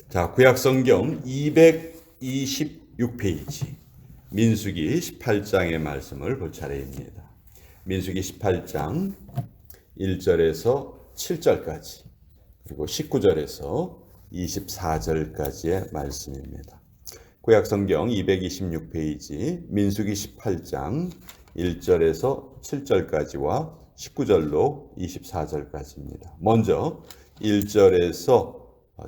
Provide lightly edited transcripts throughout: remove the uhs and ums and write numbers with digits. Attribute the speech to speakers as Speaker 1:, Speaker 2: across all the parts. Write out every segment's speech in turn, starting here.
Speaker 1: 자, 구약성경 226페이지 민수기 18장의 말씀을 볼 차례입니다. 민수기 18장 1절에서 7절까지 그리고 19절에서 24절까지의 말씀입니다. 구약성경 226페이지 민수기 18장 1절에서 7절까지와 19절로 24절까지입니다. 먼저 1절에서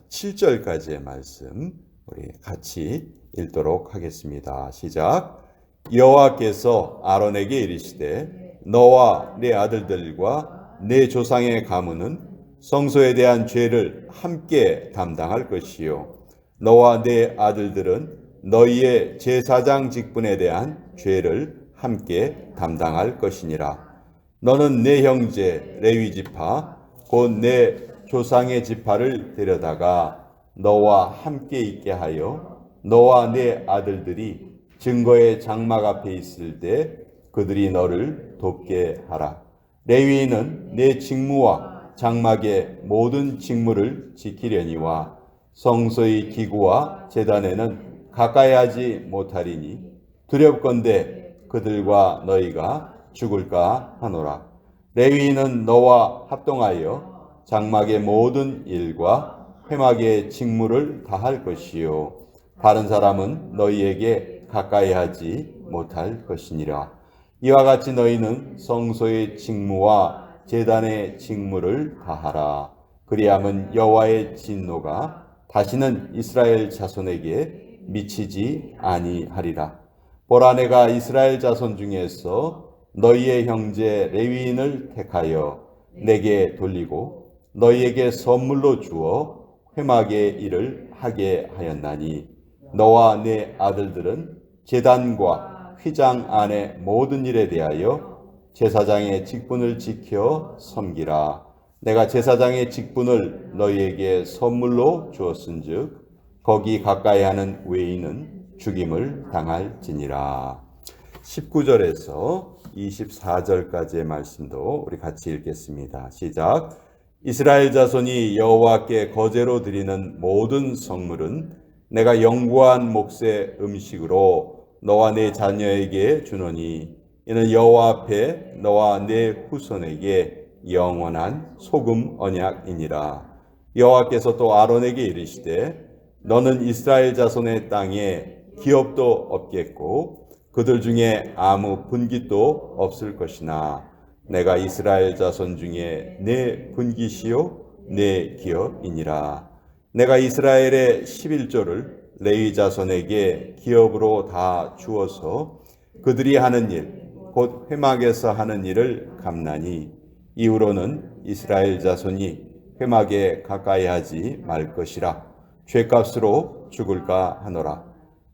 Speaker 1: 7절까지의 말씀 우리 같이 읽도록 하겠습니다. 시작. 여호와께서 아론에게 이르시되 너와 네 아들들과 네 조상의 가문은 성소에 대한 죄를 함께 담당할 것이요 너와 네 아들들은 너희의 제사장 직분에 대한 죄를 함께 담당할 것이니라. 너는 네 형제 레위 지파 곧 내 조상의 지파를 데려다가 너와 함께 있게 하여 너와 네 아들들이 증거의 장막 앞에 있을 때 그들이 너를 돕게 하라. 레위인은 내 직무와 장막의 모든 직무를 지키려니와 성소의 기구와 제단에는 가까이 하지 못하리니 두렵건대 그들과 너희가 죽을까 하노라. 레위인은 너와 합동하여 장막의 모든 일과 회막의 직무를 다할 것이요 다른 사람은 너희에게 가까이 하지 못할 것이니라. 이와 같이 너희는 성소의 직무와 제단의 직무를 다하라. 그리하면 여호와의 진노가 다시는 이스라엘 자손에게 미치지 아니하리라. 보라, 내가 이스라엘 자손 중에서 너희의 형제 레위인을 택하여 내게 돌리고 너희에게 선물로 주어 회막의 일을 하게 하였나니 너와 네 아들들은 제단과 휘장 안의 모든 일에 대하여 제사장의 직분을 지켜 섬기라. 내가 제사장의 직분을 너희에게 선물로 주었은즉 거기 가까이 하는 외인은 죽임을 당할지니라. 19절에서 24절까지의 말씀도 우리 같이 읽겠습니다. 시작. 이스라엘 자손이 여호와께 거제로 드리는 모든 성물은 내가 영구한 몫의 음식으로 너와 네 자녀에게 주노니 이는 여호와 앞에 너와 네 후손에게 영원한 소금 언약이니라. 여호와께서 또 아론에게 이르시되 너는 이스라엘 자손의 땅에 기업도 없겠고 그들 중에 아무 분깃도 없을 것이나 내가 이스라엘 자손 중에 내 분깃이요 내 기업이니라. 내가 이스라엘의 11조를 레위 자손에게 기업으로 다 주어서 그들이 하는 일 곧 회막에서 하는 일을 갚나니 이후로는 이스라엘 자손이 회막에 가까이 하지 말 것이라. 죗값으로 죽을까 하노라.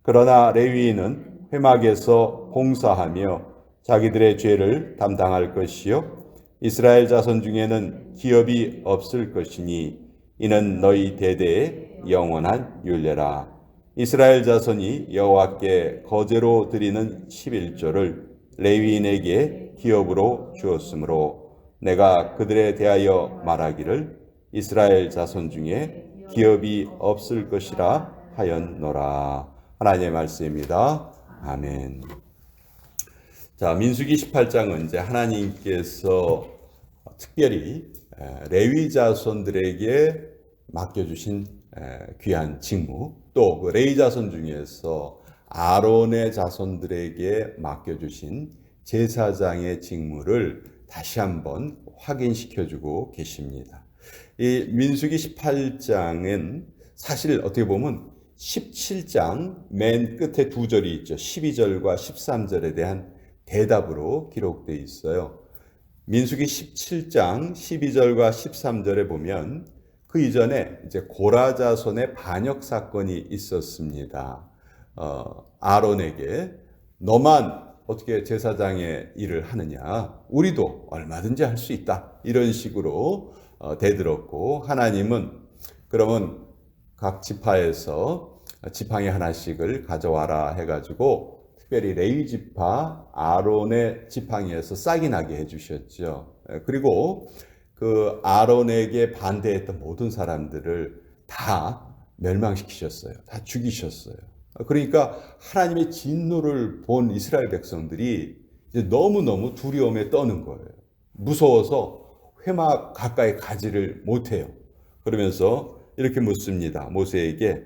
Speaker 1: 그러나 레위인은 회막에서 봉사하며 자기들의 죄를 담당할 것이요 이스라엘 자손 중에는 기업이 없을 것이니 이는 너희 대대의 영원한 율례라. 이스라엘 자손이 여호와께 거제로 드리는 11조를 레위인에게 기업으로 주었으므로 내가 그들에 대하여 말하기를 이스라엘 자손 중에 기업이 없을 것이라 하였노라. 하나님의 말씀입니다. 아멘. 자, 민수기 18장은 이제 하나님께서 특별히 레위 자손들에게 맡겨주신 귀한 직무, 또 그 레위 자손 중에서 아론의 자손들에게 맡겨주신 제사장의 직무를 다시 한번 확인시켜주고 계십니다. 이 민수기 18장은 사실 어떻게 보면 17장 맨 끝에 두 절이 있죠. 12절과 13절에 대한 대답으로 기록되어 있어요. 민수기 17장 12절과 13절에 보면 그 이전에 이제 고라 자손의 반역 사건이 있었습니다. 아론에게 너만 어떻게 제사장의 일을 하느냐? 우리도 얼마든지 할 수 있다. 이런 식으로 대들었고 하나님은 그러면 각 지파에서 지팡이 하나씩을 가져와라 해가지고 특별히 레위 지파 아론의 지팡이에서 싹이 나게 해주셨죠. 그리고 그 아론에게 반대했던 모든 사람들을 다 멸망시키셨어요. 다 죽이셨어요. 그러니까 하나님의 진노를 본 이스라엘 백성들이 이제 너무너무 두려움에 떠는 거예요. 무서워서 회막 가까이 가지를 못해요. 그러면서 이렇게 묻습니다. 모세에게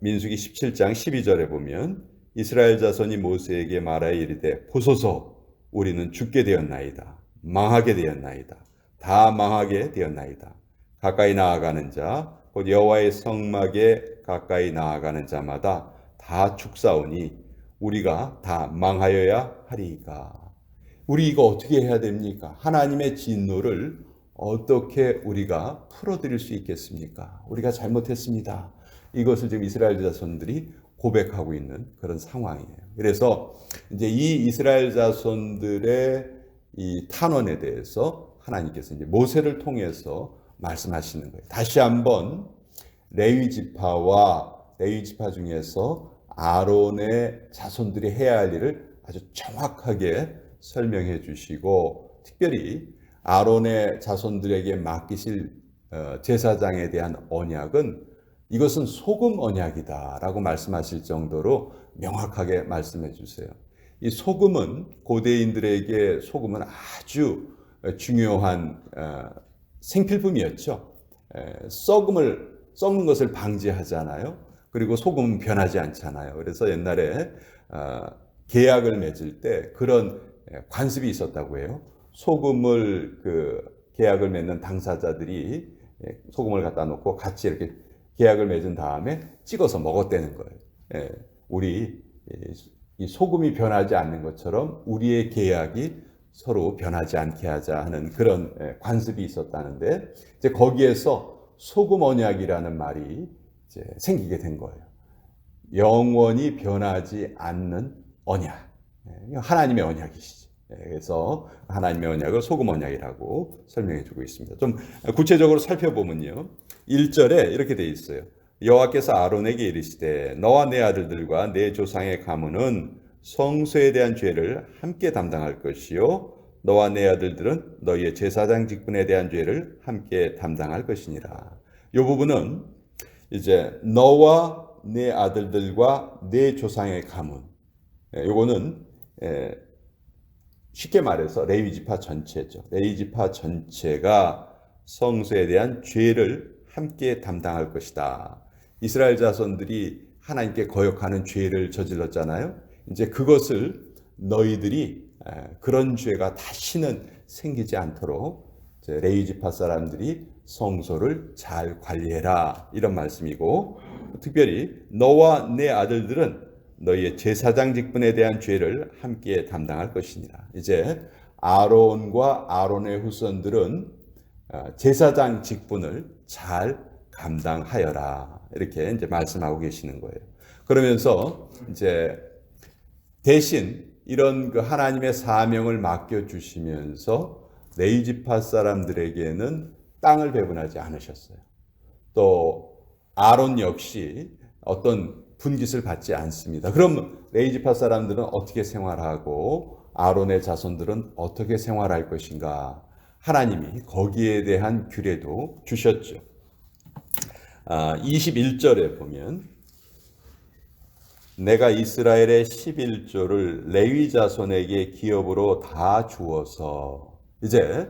Speaker 1: 민수기 17장 12절에 보면 이스라엘 자손이 모세에게 말하여 이르되 보소서 우리는 죽게 되었나이다. 망하게 되었나이다. 다 망하게 되었나이다. 가까이 나아가는 자, 곧 여호와의 성막에 가까이 나아가는 자마다 다 죽사오니 우리가 다 망하여야 하리이까. 우리 이거 어떻게 해야 됩니까? 하나님의 진노를 어떻게 우리가 풀어드릴 수 있겠습니까? 우리가 잘못했습니다. 이것을 지금 이스라엘 자손들이 고백하고 있는 그런 상황이에요. 그래서 이제 이 이스라엘 자손들의 이 탄원에 대해서 하나님께서 이제 모세를 통해서 말씀하시는 거예요. 다시 한번 레위 지파와 레위 지파 중에서 아론의 자손들이 해야 할 일을 아주 정확하게 설명해 주시고, 특별히 아론의 자손들에게 맡기실 제사장에 대한 언약은 이것은 소금 언약이다라고 말씀하실 정도로 명확하게 말씀해 주세요. 이 소금은 고대인들에게 소금은 아주 중요한 생필품이었죠. 썩는 것을 방지하잖아요. 그리고 소금은 변하지 않잖아요. 그래서 옛날에 계약을 맺을 때 그런 관습이 있었다고 해요. 소금을 계약을 맺는 당사자들이 소금을 갖다 놓고 같이 이렇게 계약을 맺은 다음에 찍어서 먹었다는 거예요. 우리 이 소금이 변하지 않는 것처럼 우리의 계약이 서로 변하지 않게 하자 하는 그런 관습이 있었다는데, 이제 거기에서 소금 언약이라는 말이 이제 생기게 된 거예요. 영원히 변하지 않는 언약. 하나님의 언약이시죠. 그래서 하나님의 언약을 소금 언약이라고 설명해 주고 있습니다. 좀 구체적으로 살펴보면요. 1절에 이렇게 돼 있어요. 여호와께서 아론에게 이르시되 너와 내 아들들과 내 조상의 가문은 성소에 대한 죄를 함께 담당할 것이요 너와 내 아들들은 너희의 제사장 직분에 대한 죄를 함께 담당할 것이니라. 이 부분은 이제 너와 내 아들들과 내 조상의 가문, 요거는 쉽게 말해서 레위 지파 전체죠. 레위 지파 전체가 성소에 대한 죄를 함께 담당할 것이다. 이스라엘 자손들이 하나님께 거역하는 죄를 저질렀잖아요. 이제 그것을 너희들이 그런 죄가 다시는 생기지 않도록 레위 지파 사람들이 성소를 잘 관리해라, 이런 말씀이고, 특별히 너와 내 아들들은 너희의 제사장 직분에 대한 죄를 함께 담당할 것이니라. 이제 아론과 아론의 후손들은 제사장 직분을 잘 감당하여라, 이렇게 이제 말씀하고 계시는 거예요. 그러면서 이제 대신 이런 그 하나님의 사명을 맡겨 주시면서 레위 지파 사람들에게는 땅을 배분하지 않으셨어요. 또 아론 역시 어떤 분깃을 받지 않습니다. 그럼 레위 지파 사람들은 어떻게 생활하고 아론의 자손들은 어떻게 생활할 것인가? 하나님이 거기에 대한 규례도 주셨죠. 21절에 보면 내가 이스라엘의 11조를 레위 자손에게 기업으로 다 주어서, 이제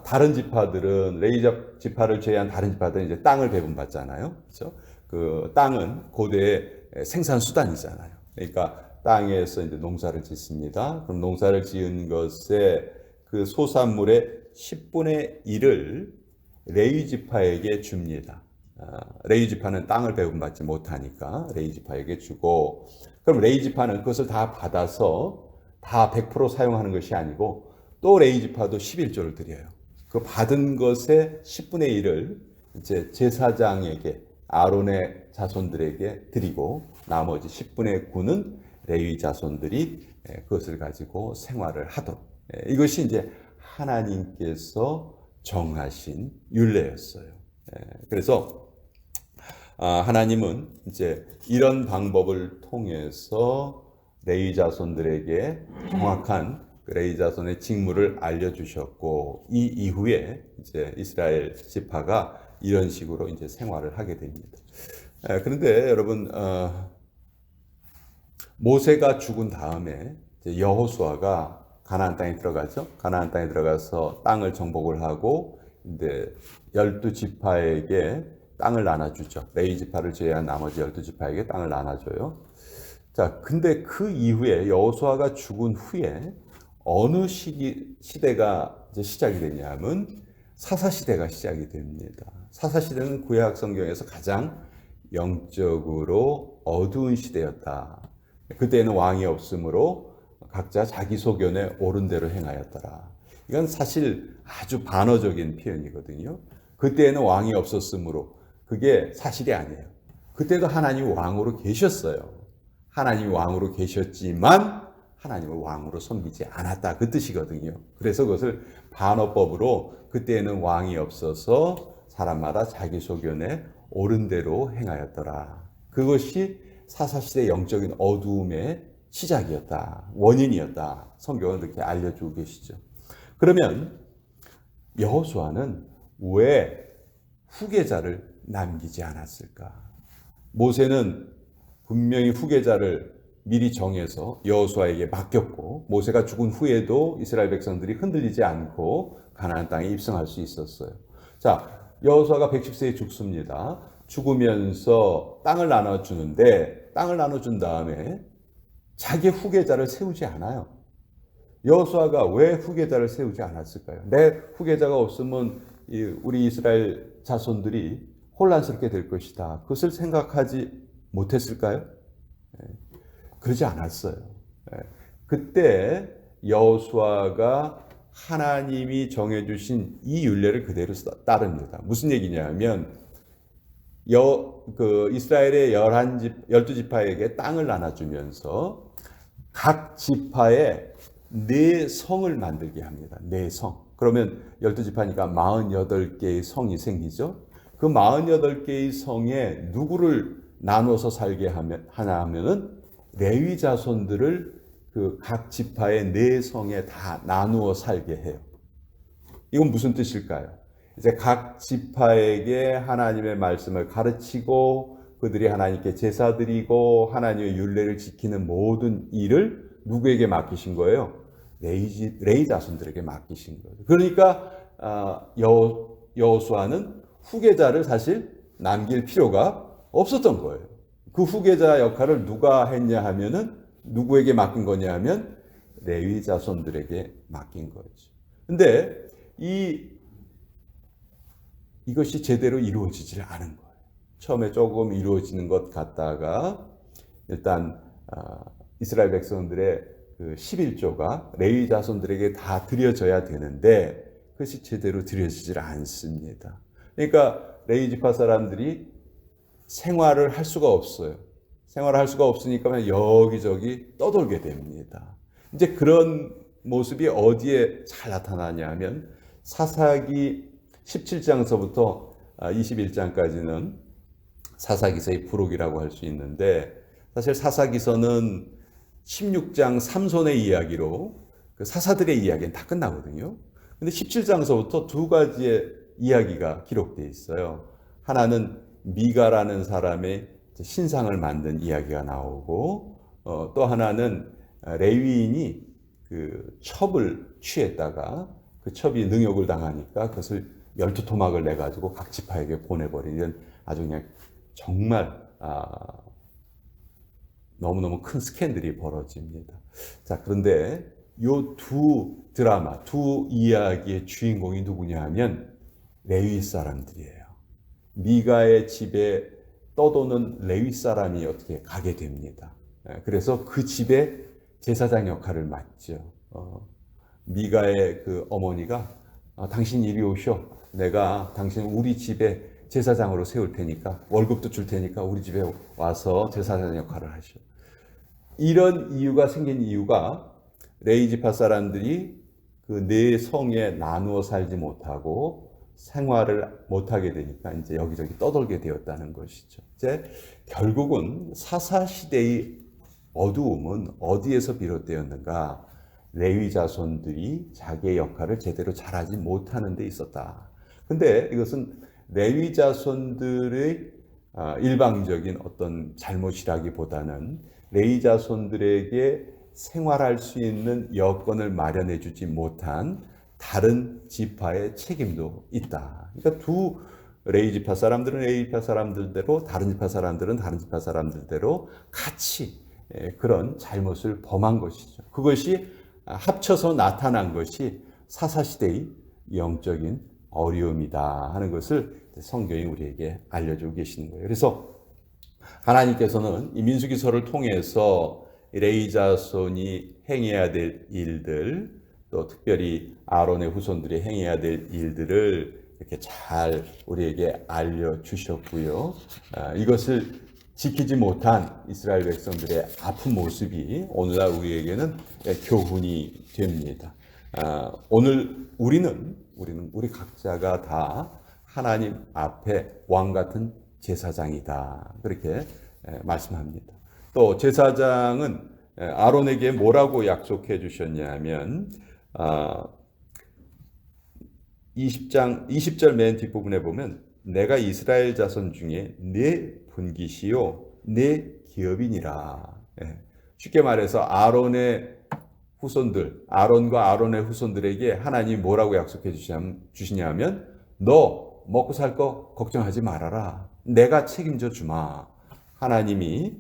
Speaker 1: 다른 지파들은 레위 지파를 제외한 다른 지파들은 이제 땅을 배분받잖아요. 그렇죠? 그 땅은 고대의 생산 수단이잖아요. 그러니까 땅에서 이제 농사를 짓습니다. 그럼 농사를 지은 것에 그 소산물의 10분의 1을 레위 지파에게 줍니다. 레위 지파는 땅을 배분받지 못하니까 레위 지파에게 주고, 그럼 레위 지파는 그것을 다 받아서 다 100% 사용하는 것이 아니고 또 레위 지파도 11조를 드려요. 그 받은 것의 10분의 1을 이제 제사장에게, 아론의 자손들에게 드리고 나머지 10분의 9는 레위 자손들이 그것을 가지고 생활을 하도록, 이것이 이제 하나님께서 정하신 율례였어요. 그래서 하나님은 이제 이런 방법을 통해서 레위 자손들에게 정확한 레위 자손의 직무를 알려주셨고, 이 이후에 이제 이스라엘 지파가 이런 식으로 이제 생활을 하게 됩니다. 그런데 여러분, 모세가 죽은 다음에 이제 여호수아가 가나안 땅에 들어가죠. 가나안 땅에 들어가서 땅을 정복을 하고 이제 12지파에게 땅을 나눠주죠. 레위 지파를 제외한 나머지 12지파에게 땅을 나눠줘요. 자, 근데 그 이후에 여호수아가 죽은 후에 어느 시대가 이제 시작이 되냐면 사사 시대가 시작이 됩니다. 사사 시대는 구약 성경에서 가장 영적으로 어두운 시대였다. 그때는 왕이 없으므로 각자 자기 소견에 옳은 대로 행하였더라. 이건 사실 아주 반어적인 표현이거든요. 그때는 왕이 없었으므로 그게 사실이 아니에요. 그때도 하나님이 왕으로 계셨어요. 하나님이 왕으로 계셨지만 하나님을 왕으로 섬기지 않았다. 그 뜻이거든요. 그래서 그것을 반어법으로 그때는 왕이 없어서 사람마다 자기 소견에 옳은 대로 행하였더라. 그것이 사사시대 영적인 어두움의 시작이었다. 원인이었다. 성경은 그렇게 알려주고 계시죠. 그러면 여호수아는 왜 후계자를 남기지 않았을까? 모세는 분명히 후계자를 미리 정해서 여호수아에게 맡겼고 모세가 죽은 후에도 이스라엘 백성들이 흔들리지 않고 가나안 땅에 입성할 수 있었어요. 자, 여호수아가 110세에 죽습니다. 죽으면서 땅을 나눠주는데 땅을 나눠준 다음에 자기 후계자를 세우지 않아요. 여호수아가 왜 후계자를 세우지 않았을까요? 내 후계자가 없으면 우리 이스라엘 자손들이 혼란스럽게 될 것이다. 그것을 생각하지 못했을까요? 그러지 않았어요. 그때 여호수아가 하나님이 정해주신 이 율례를 그대로 따릅니다. 무슨 얘기냐면 이스라엘의 12지파에게 땅을 나눠주면서 각 지파에 4성을 만들게 합니다. 4성. 그러면 12지파니까 48개의 성이 생기죠. 그 48개의 성에 누구를 나눠서 살게 하냐 하면은 레위 자손들을 그 각 지파의 4성에 다 나누어 살게 해요. 이건 무슨 뜻일까요? 이제 각 지파에게 하나님의 말씀을 가르치고 그들이 하나님께 제사 드리고 하나님의 율례를 지키는 모든 일을 누구에게 맡기신 거예요? 레위 자손들에게 맡기신 거예요. 그러니까 여호수아는 후계자를 사실 남길 필요가 없었던 거예요. 그 후계자 역할을 누가 했냐 하면은 누구에게 맡긴 거냐 하면 레위 자손들에게 맡긴 거죠. 근데 이것이 제대로 이루어지질 않은 거예요. 처음에 조금 이루어지는 것 같다가 일단 이스라엘 백성들의 그 11조가 레위 자손들에게 다 드려져야 되는데 그것이 제대로 드려지질 않습니다. 그러니까 레위 지파 사람들이 생활을 할 수가 없어요. 생활을 할 수가 없으니까 여기저기 떠돌게 됩니다. 이제 그런 모습이 어디에 잘 나타나냐 하면 사사기 17장서부터 21장까지는 사사기서의 부록이라고 할 수 있는데 사실 사사기서는 16장 삼손의 이야기로 그 사사들의 이야기는 다 끝나거든요. 근데 17장서부터 2가지의 이야기가 기록되어 있어요. 하나는 미가라는 사람의 신상을 만든 이야기가 나오고 또 하나는 레위인이 그 첩을 취했다가 그 첩이 능욕을 당하니까 그것을 12토막을 내가지고 각 지파에게 보내버리는 아주 그냥 정말 너무너무 큰 스캔들이 벌어집니다. 자, 그런데 요 두 드라마, 두 이야기의 주인공이 누구냐 하면 레위 사람들이에요. 미가의 집에 떠도는 레위 사람이 어떻게 가게 됩니다. 그래서 그 집에 제사장 역할을 맡죠. 미가의 그 어머니가 당신 이리 오셔. 내가 당신 우리 집에 제사장으로 세울 테니까 월급도 줄 테니까 우리 집에 와서 제사장 역할을 하셔. 이런 이유가 생긴 이유가 레위 지파 사람들이 그 4성에 나누어 살지 못하고 생활을 못하게 되니까 이제 여기저기 떠돌게 되었다는 것이죠. 이제 결국은 사사시대의 어두움은 어디에서 비롯되었는가? 레위 자손들이 자기의 역할을 제대로 잘하지 못하는 데 있었다. 근데 이것은 레위 자손들의 일방적인 어떤 잘못이라기보다는 레위 자손들에게 생활할 수 있는 여건을 마련해 주지 못한 다른 지파의 책임도 있다. 그러니까 두 레위 지파 사람들은 레위 지파 사람들대로, 다른 지파 사람들은 다른 지파 사람들대로 같이 그런 잘못을 범한 것이죠. 그것이 합쳐서 나타난 것이 사사시대의 영적인 어려움이다 하는 것을 성경이 우리에게 알려주고 계시는 거예요. 그래서 하나님께서는 이 민수기서를 통해서 레위 자손이 행해야 될 일들, 또 특별히 아론의 후손들이 행해야 될 일들을 이렇게 잘 우리에게 알려주셨고요. 이것을 지키지 못한 이스라엘 백성들의 아픈 모습이 오늘날 우리에게는 교훈이 됩니다. 오늘 우리 각자가 다 하나님 앞에 왕 같은 제사장이다. 그렇게 말씀합니다. 또 제사장은 아론에게 뭐라고 약속해 주셨냐면 20절 맨 뒷부분에 보면 내가 이스라엘 자손 중에 내 분깃이요 내 기업이니라. 쉽게 말해서 아론과 아론의 후손들에게 하나님이 뭐라고 약속해 주시냐면 너 먹고 살 거 걱정하지 말아라. 내가 책임져 주마. 하나님이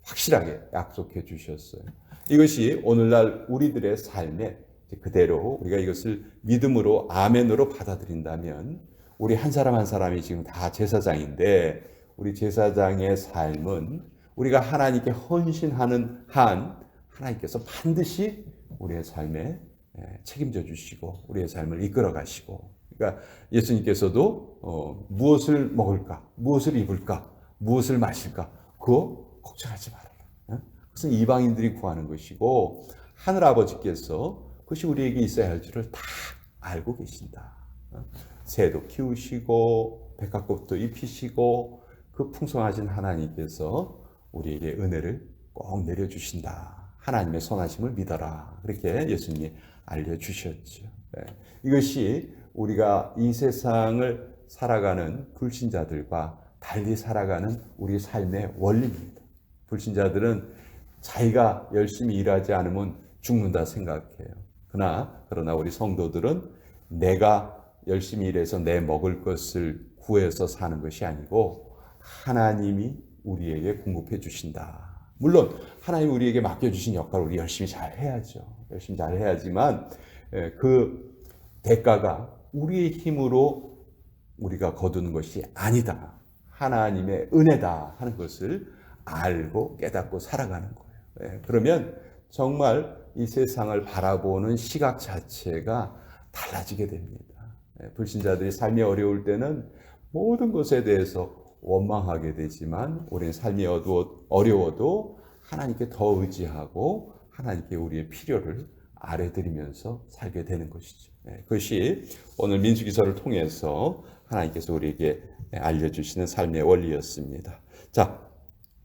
Speaker 1: 확실하게 약속해 주셨어요. 이것이 오늘날 우리들의 삶에 그대로 우리가 이것을 믿음으로 아멘으로 받아들인다면 우리 한 사람 한 사람이 지금 다 제사장인데 우리 제사장의 삶은 우리가 하나님께 헌신하는 한 하나님께서 반드시 우리의 삶에 책임져 주시고 우리의 삶을 이끌어 가시고, 그러니까 예수님께서도 무엇을 먹을까, 무엇을 입을까, 무엇을 마실까 그거 걱정하지 말아라. 그것은 이방인들이 구하는 것이고 하늘아버지께서 그것이 우리에게 있어야 할 줄을 다 알고 계신다. 새도 키우시고 백합꽃도 입히시고 그 풍성하신 하나님께서 우리에게 은혜를 꼭 내려주신다. 하나님의 선하심을 믿어라. 그렇게 예수님이 알려주셨죠. 이것이 우리가 이 세상을 살아가는 불신자들과 달리 살아가는 우리 삶의 원리입니다. 불신자들은 자기가 열심히 일하지 않으면 죽는다 생각해요. 그러나 우리 성도들은 내가 열심히 일해서 내 먹을 것을 구해서 사는 것이 아니고 하나님이 우리에게 공급해 주신다. 물론 하나님이 우리에게 맡겨주신 역할을 우리 열심히 잘 해야죠. 열심히 잘 해야지만 그 대가가 우리의 힘으로 우리가 거두는 것이 아니다. 하나님의 은혜다 하는 것을 알고 깨닫고 살아가는 거예요. 그러면 정말 이 세상을 바라보는 시각 자체가 달라지게 됩니다. 불신자들이 삶이 어려울 때는 모든 것에 대해서 원망하게 되지만 우리는 삶이 어려워도 하나님께 더 의지하고 하나님께 우리의 필요를 아뢰드리면서 살게 되는 것이죠. 그것이 오늘 민수기서를 통해서 하나님께서 우리에게 알려주시는 삶의 원리였습니다. 자,